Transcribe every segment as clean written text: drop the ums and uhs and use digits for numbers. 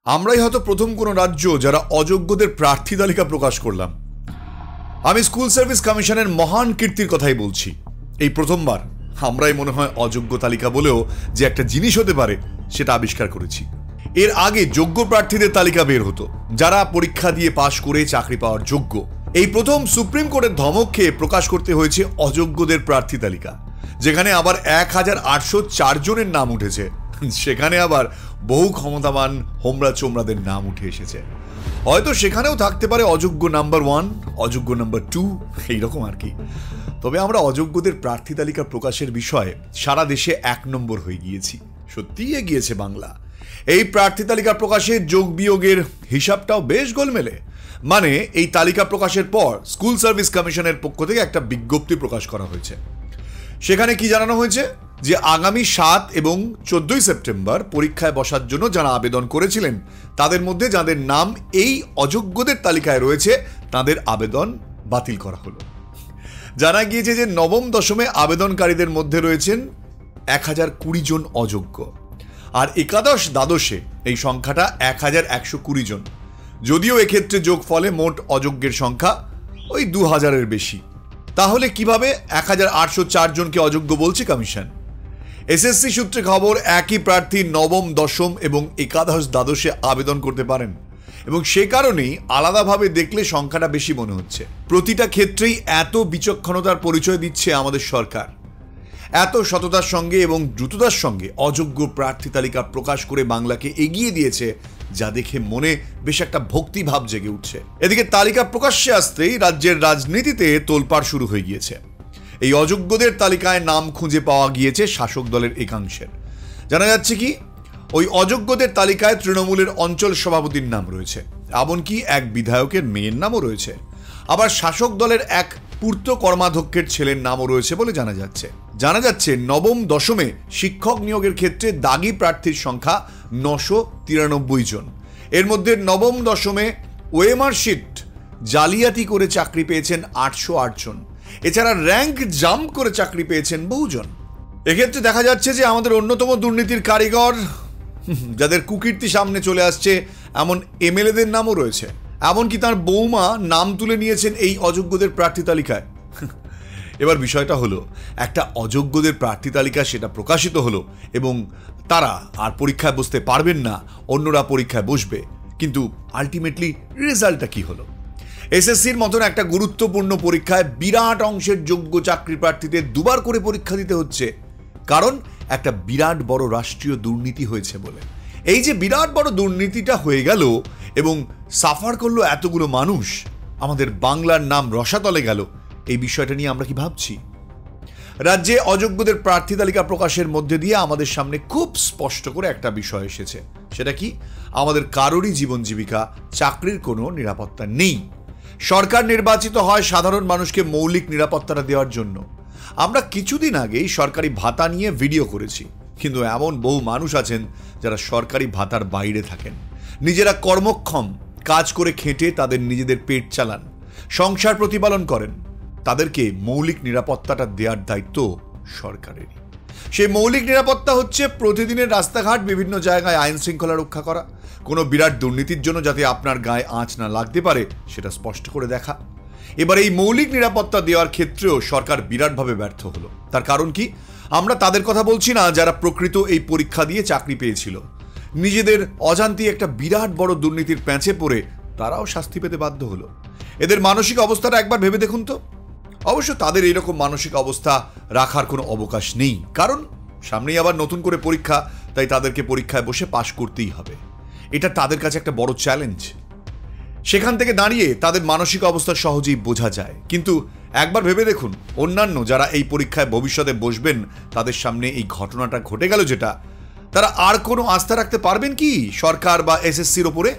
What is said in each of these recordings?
আমরাই হয়তো প্রথম কোনো রাজ্য যারা অযোগ্যদের প্রার্থী তালিকা প্রকাশ করলাম। আমি স্কুল সার্ভিস কমিশনের মহান কীর্তির কথাই বলছি। এই প্রথমবার আমরাই মনে হয় অযোগ্য তালিকা বলেও যে একটা জিনিস হতে পারে সেটা আবিষ্কার করেছি। এর আগে যোগ্য প্রার্থীদের তালিকা বের হতো, যারা পরীক্ষা দিয়ে পাশ করে চাকরি পাওয়ার যোগ্য। এই প্রথম সুপ্রিম কোর্টের ধমক খেয়ে প্রকাশ করতে হয়েছে অযোগ্যদের প্রার্থী তালিকা, যেখানে আবার 1804 জনের নাম উঠেছে। সেখানে আবার বহু ক্ষমতাবান হোমরা চোমরাদের নাম উঠে এসেছে। হয়তো সেখানেও থাকতে পারে অযোগ্য নাম্বার 1, অযোগ্য নাম্বার 2, এইরকম আর কি। তবে আমরা অযোগ্যদের প্রার্থী তালিকা প্রকাশের বিষয়ে সারা দেশে 1 নম্বর হয়ে গিয়েছি। সত্যিই এগিয়েছে বাংলা। এই প্রার্থী তালিকা প্রকাশে যোগ বিয়োগের হিসাবটাও বেশ গোলমেলে। মানে এই তালিকা প্রকাশের পর স্কুল সার্ভিস কমিশনের পক্ষ থেকে একটা বিজ্ঞপ্তি প্রকাশ করা হয়েছে। সেখানে কি জানানো হয়েছে যে আগামী 7 এবং 14 সেপ্টেম্বর পরীক্ষায় বসার জন্য যারা আবেদন করেছিলেন তাদের মধ্যে যাদের নাম এই অযোগ্যদের তালিকায় রয়েছে তাদের আবেদন বাতিল করা হলো। জানা গিয়েছে যে নবম দশমে আবেদনকারীদের মধ্যে রয়েছেন 1020 জন অযোগ্য, আর একাদশ দ্বাদশে এই সংখ্যাটা 1120 জন। যদিও এক্ষেত্রে যোগ ফলে মোট অযোগ্যের সংখ্যা ওই 2000-এর বেশি। তাহলে কিভাবে 1804 জনকে অযোগ্য বলছে কমিশন? এসএসসি সূত্রে খবর, একই প্রার্থী নবম, দশম এবং একাদশ দ্বাদশে আবেদন করতে পারেন এবং সে কারণেই আলাদাভাবে দেখলে সংখ্যাটা বেশি মনে হচ্ছে। প্রতিটা ক্ষেত্রেই এত বিচক্ষণতার পরিচয় দিচ্ছে আমাদের সরকার। এত সততার সঙ্গে এবং দ্রুততার সঙ্গে অযোগ্য প্রার্থী তালিকা প্রকাশ করে বাংলাকে এগিয়ে দিয়েছে, যা দেখে মনে বেশ একটা ভক্তিভাব জেগে উঠছে। এদিকে তালিকা প্রকাশ্যে আসতেই রাজ্যের রাজনীতিতে তোলপাড় শুরু হয়ে গিয়েছে। এই অযোগ্যদের তালিকায় নাম খুঁজে পাওয়া গিয়েছে শাসক দলের একাংশের। জানা যাচ্ছে কি, ওই অযোগ্যদের তালিকায় তৃণমূলের অঞ্চল সভাপতির নাম রয়েছে, এমনকি এক বিধায়কের মেয়ের নামও রয়েছে। আবার শাসক দলের এক পূর্ত কর্মাধ্যক্ষের ছেলের নামও রয়েছে বলে জানা যাচ্ছে। নবম দশমে শিক্ষক নিয়োগের ক্ষেত্রে দাগি প্রার্থীর সংখ্যা 993 জন। এর মধ্যে নবম দশমে ওএমআর শিট জালিয়াতি করে চাকরি পেয়েছেন 808 জন। এছাড়া র্যাঙ্ক জাম্প করে চাকরি পেয়েছেন বহুজন। এক্ষেত্রে দেখা যাচ্ছে যে আমাদের অন্যতম দুর্নীতির কারিগর, যাদের কুকীর্তি সামনে চলে আসছে, এমন এমএলএদের নামও রয়েছে। এমনকি তার বৌমা নাম তুলে নিয়েছেন এই অযোগ্যদের প্রার্থী তালিকায়। এবার বিষয়টা হলো, একটা অযোগ্যদের প্রার্থী তালিকা সেটা প্রকাশিত হলো এবং তারা আর পরীক্ষায় বসতে পারবেন না, অন্যরা পরীক্ষায় বসবে। কিন্তু আলটিমেটলি রেজাল্টটা কি হলো? এসএসসির মতন একটা গুরুত্বপূর্ণ পরীক্ষায় বিরাট অংশের যোগ্য চাকরি প্রার্থীদের দুবার করে পরীক্ষা দিতে হচ্ছে, কারণ একটা বিরাট বড় রাষ্ট্রীয় দুর্নীতি হয়েছে বলে। এই যে বিরাট বড় দুর্নীতিটা হয়ে গেল এবং সাফার করলো এতগুলো মানুষ, আমাদের বাংলার নাম রসাতলে গেল, এই বিষয়টা নিয়ে আমরা কি ভাবছি? রাজ্যে অযোগ্যদের প্রার্থী তালিকা প্রকাশের মধ্যে দিয়ে আমাদের সামনে খুব স্পষ্ট করে একটা বিষয় এসেছে। সেটা কি? আমাদের কারোরই জীবন জীবিকা, চাকরির কোনো নিরাপত্তা নেই। সরকার নির্বাচিত হয় সাধারণ মানুষকে মৌলিক নিরাপত্তাটা দেওয়ার জন্য। আমরা কিছুদিন আগেই সরকারি ভাতা নিয়ে ভিডিও করেছি, কিন্তু এমন বহু মানুষ আছেন যারা সরকারি ভাতার বাইরে থাকেন, নিজেরা কর্মক্ষম, কাজ করে খেটে তাদের নিজেদের পেট চালান, সংসার প্রতিপালন করেন। তাদেরকে মৌলিক নিরাপত্তাটা দেওয়ার দায়িত্ব সরকারেরই। সেই মৌলিক নিরাপত্তা হচ্ছে প্রতিদিনের রাস্তাঘাট, বিভিন্ন জায়গায় আইন শৃঙ্খলা রক্ষা করা, কোনো বিরাট দুর্নীতির জন্য যাতে আপনার গায়ে আঁচ না লাগতে পারে সেটা স্পষ্ট করে দেখা। এবার এই মৌলিক নিরাপত্তা দেওয়ার ক্ষেত্রেও সরকার বিরাটভাবে ব্যর্থ হলো। তার কারণ কি? আমরা তাদের কথা বলছি না যারা প্রকৃত এই পরীক্ষা দিয়ে চাকরি পেয়েছিল। নিজেদের অজান্তে একটা বিরাট বড় দুর্নীতির প্যাঁচে পড়ে তারাও শাস্তি পেতে বাধ্য হলো। এদের মানসিক অবস্থাটা একবার ভেবে দেখুন তো। অবশ্য তাদের এইরকম মানসিক অবস্থা রাখার কোনো অবকাশ নেই, কারণ সামনেই আবার নতুন করে পরীক্ষা, তাই তাদেরকে পরীক্ষায় বসে পাশ করতেই হবে। এটা তাদের কাছে একটা বড় চ্যালেঞ্জ। সেখান থেকে দাঁড়িয়ে তাদের মানসিক অবস্থা সহজেই বোঝা যায়। কিন্তু একবার ভেবে দেখুন, অন্যান্য যারা এই পরীক্ষায় ভবিষ্যতে বসবেন, তাদের সামনে এই ঘটনাটা ঘটে গেল যেটা, তারা আর কোনো আস্থা রাখতে পারবেন কি সরকার বা এসএসসির ওপরে?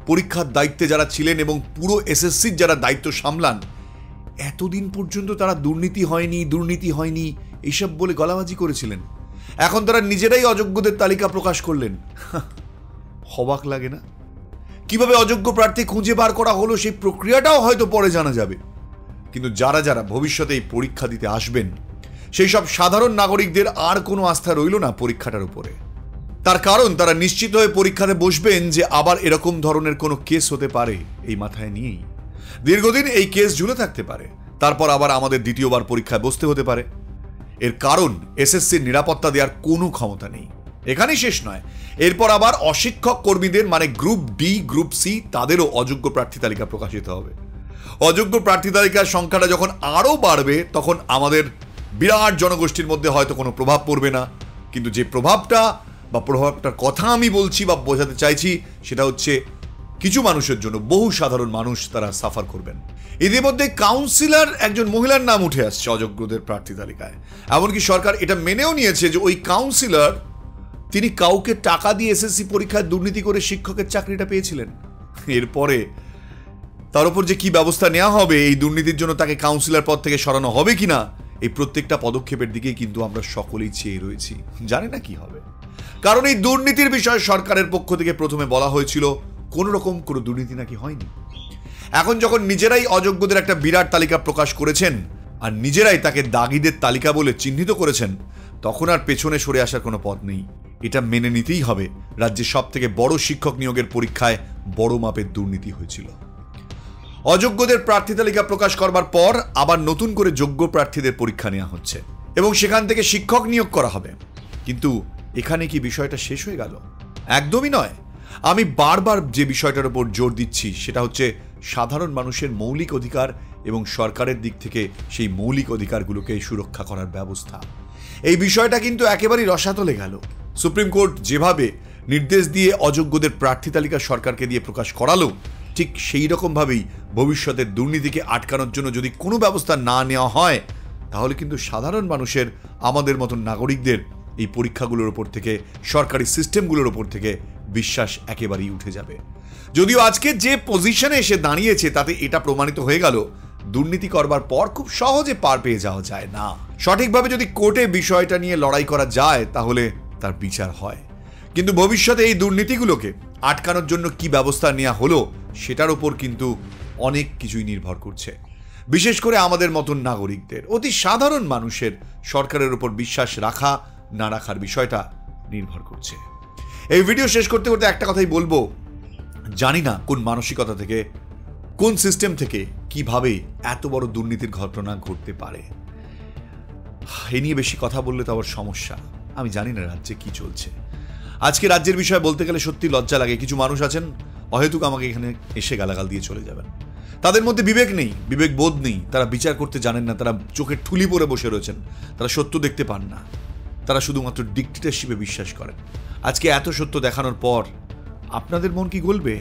পরীক্ষার দায়িত্বে যারা ছিলেন এবং পুরো এসএসসির যারা দায়িত্ব সামলান, এতদিন পর্যন্ত তারা দুর্নীতি হয়নি এইসব বলে গলাবাজি করেছিলেন। এখন তারা নিজেরাই অযোগ্যদের তালিকা প্রকাশ করলেন। অবাক লাগে না? কিভাবে অযোগ্য প্রার্থী খুঁজে বার করা হলো সেই প্রক্রিয়াটাও হয়তো পরে জানা যাবে। কিন্তু যারা যারা ভবিষ্যতে এই পরীক্ষা দিতে আসবেন, সেই সব সাধারণ নাগরিকদের আর কোনো আস্থা রইল না পরীক্ষাটার উপরে। তার কারণ তারা নিশ্চিত হয়ে পরীক্ষাতে বসবেন যে আবার এরকম ধরনের কোনো কেস হতে পারে এই মাথায় নিয়েই। দীর্ঘদিন এই কেস ঝুলে থাকতে পারে, তারপর আবার আমাদের দ্বিতীয়বার পরীক্ষায় বসতে হতে পারে। এর কারণ এসএসসির নিরাপত্তা দেওয়ার কোনো ক্ষমতা নেই। এখানেই শেষ নয়, এরপর আবার অশিক্ষক কর্মীদের মানে গ্রুপ ডি, গ্রুপ সি তাদেরও অযোগ্য প্রার্থী তালিকা প্রকাশিত হবে। অযোগ্য প্রার্থী তালিকার সংখ্যাটা যখন আরও বাড়বে তখন আমাদের বিরাট জনগোষ্ঠীর মধ্যে হয়তো কোনো প্রভাব পড়বে না, কিন্তু যে প্রভাবটার কথা আমি বলছি বা বোঝাতে চাইছি সেটা হচ্ছে কিছু মানুষের জন্য, বহু সাধারণ মানুষ তারা সাফার করবেন। ইতিমধ্যে কাউন্সিলর একজন মহিলার নাম উঠে আসছে অযোগ্যদের প্রার্থী তালিকায়। এমনকি সরকার এটা মেনেও নিয়েছে যে ওই কাউন্সিলর তিনি কাউকে টাকা দিয়ে এসএসসি পরীক্ষায় দুর্নীতি করে শিক্ষকের চাকরিটা পেয়েছিলেন। এরপরে তার উপর যে কি ব্যবস্থা নেওয়া হবে, এই দুর্নীতির জন্য তাকে কাউন্সিলর পদ থেকে সরানো হবে কিনা, এই প্রত্যেকটা পদক্ষেপের দিকেই কিন্তু আমরা সকলেই চেয়ে রয়েছি। জানি না কি হবে, কারণ এই দুর্নীতির বিষয়ে সরকারের পক্ষ থেকে প্রথমে বলা হয়েছিল কোনো রকম কোনো দুর্নীতি নাকি হয়নি। এখন যখন নিজেরাই অযোগ্যদের একটা বিরাট তালিকা প্রকাশ করেছেন আর নিজেরাই তাকে দাগিদের তালিকা বলে চিহ্নিত করেছেন, তখন আর পেছনে সরে আসার কোনো পথ নেই। এটা মেনে নিতেই হবে রাজ্যের সব থেকে বড় শিক্ষক নিয়োগের পরীক্ষায় বড় মাপের দুর্নীতি হয়েছিল। অযোগ্যদের প্রার্থী তালিকা প্রকাশ করবার পর আবার নতুন করে যোগ্য প্রার্থীদের পরীক্ষা নেওয়া হচ্ছে এবং সেখান থেকে শিক্ষক নিয়োগ করা হবে। কিন্তু এখানে কি বিষয়টা শেষ হয়ে গেল? একদমই নয়। আমি বারবার যে বিষয়টার উপর জোর দিচ্ছি সেটা হচ্ছে সাধারণ মানুষের মৌলিক অধিকার এবং সরকারের দিক থেকে সেই মৌলিক অধিকারগুলোকে সুরক্ষা করার ব্যবস্থা। এই বিষয়টা কিন্তু একেবারেই রসাতলে গেল। সুপ্রিম কোর্ট যেভাবে নির্দেশ দিয়ে অযোগ্যদের প্রার্থী তালিকা সরকারকে দিয়ে প্রকাশ করালো, ঠিক সেই রকমভাবেই ভবিষ্যতের দুর্নীতিকে আটকানোর জন্য যদি কোনো ব্যবস্থা না নেওয়া হয়, তাহলে কিন্তু সাধারণ মানুষের, আমাদের মতন নাগরিকদের এই পরীক্ষাগুলোর উপর থেকে, সরকারি সিস্টেমগুলোর উপর থেকে বিশ্বাস একেবারেই উঠে যাবে। যদিও আজকে যে পজিশনে এসে দাঁড়িয়েছে তাতে এটা প্রমাণিত হয়ে গেল দুর্নীতি করবার পর খুব সহজে পার পেয়ে যাওয়া যায় না। সঠিকভাবে যদি কোর্টে বিষয়টা নিয়ে লড়াই করা যায় তাহলে তার বিচার হয়। কিন্তু ভবিষ্যতে এই দুর্নীতিগুলোকে আটকানোর জন্য কি ব্যবস্থা নেওয়া হলো সেটার উপর কিন্তু অনেক কিছুই নির্ভর করছে। বিশেষ করে আমাদের মতন নাগরিকদের, অতি সাধারণ মানুষের সরকারের উপর বিশ্বাস রাখা না রাখার বিষয়টা নির্ভর করছে। এই ভিডিও শেষ করতে করতে একটা কথাই বলবো, জানি না কোন মানসিকতা থেকে, কোন সিস্টেম থেকে কিভাবে এত বড় দুর্নীতির ঘটনা ঘটতে পারে। এ নিয়ে বেশি কথা বললে তো আবার সমস্যা। আমি জানি না রাজ্যে কি চলছে। আজকে রাজ্যের বিষয়ে বলতে গেলে সত্যি লজ্জা লাগে। কিছু মানুষ আছেন অহেতুক আমাকে এখানে এসে গালাগাল দিয়ে চলে যাবেন। তাদের মধ্যে বিবেক নেই, বিবেক বোধ নেই, তারা বিচার করতে জানেন না, তারা চোখের ঠুলি পরে বসে রয়েছেন, তারা সত্য দেখতে পান না, তারা শুধুমাত্র ডিক্টেটরশিপে বিশ্বাস করেন। আজকে এত সত্য দেখানোর পর আপনাদের মন কি গলবে?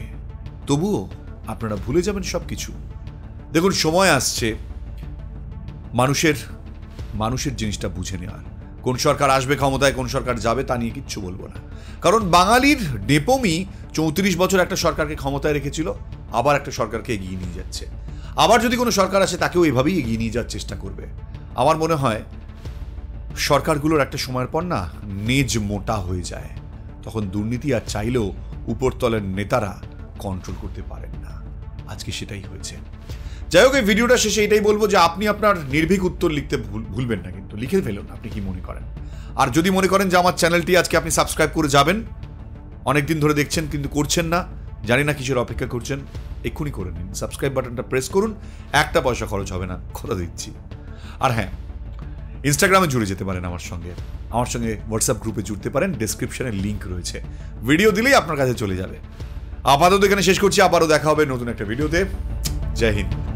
তবুও আপনারা ভুলে যাবেন সব কিছু। দেখুন, সময় আসছে মানুষের জিনিসটা বুঝে নেওয়ার। কোন সরকার আসবে ক্ষমতায়, কোন সরকার যাবে তা নিয়ে কিচ্ছু বলবো না, কারণ বাঙালির নেপমই 34 বছর একটা সরকারকে ক্ষমতায় রেখেছিল, আবার একটা সরকারকে এগিয়ে নিয়ে যাচ্ছে। আবার যদি কোনো সরকার আসে তাকেও এভাবেই এগিয়ে নিয়ে যাওয়ার চেষ্টা করবে। আমার মনে হয় সরকারগুলোর একটা সময়ের পর না নেজ মোটা হয়ে যায়, তখন দুর্নীতি আর চাইলেও উপরতলের নেতারা কন্ট্রোল করতে পারেন না। আজকে সেটাই হয়েছে। যাই হোক, এই ভিডিওটা শেষে এটাই বলবো যে আপনি আপনার নির্ভীক উত্তর লিখতে ভুলবেন না, কিন্তু লিখে ফেলুন আপনি কি মনে করেন। আর যদি মনে করেন যে আমার চ্যানেলটি আজকে আপনি সাবস্ক্রাইব করে যাবেন, অনেকদিন ধরে দেখছেন কিন্তু করছেন না, জানি না কিসের অপেক্ষা করছেন, এক্ষুনি করে নিন। সাবস্ক্রাইব বাটনটা প্রেস করুন, একটা পয়সা খরচ হবে না, কথা দিচ্ছি। আর হ্যাঁ, ইনস্টাগ্রামে জুড়ে যেতে পারেন আমার সঙ্গে হোয়াটসঅ্যাপ গ্রুপে জুড়তে পারেন, ডেসক্রিপশনে লিঙ্ক রয়েছে, ভিডিও দিলেই আপনার কাছে চলে যাবে। আপাতত এখানে শেষ করছি, আবারও দেখা হবে নতুন একটা ভিডিওতে। জয় হিন্দ।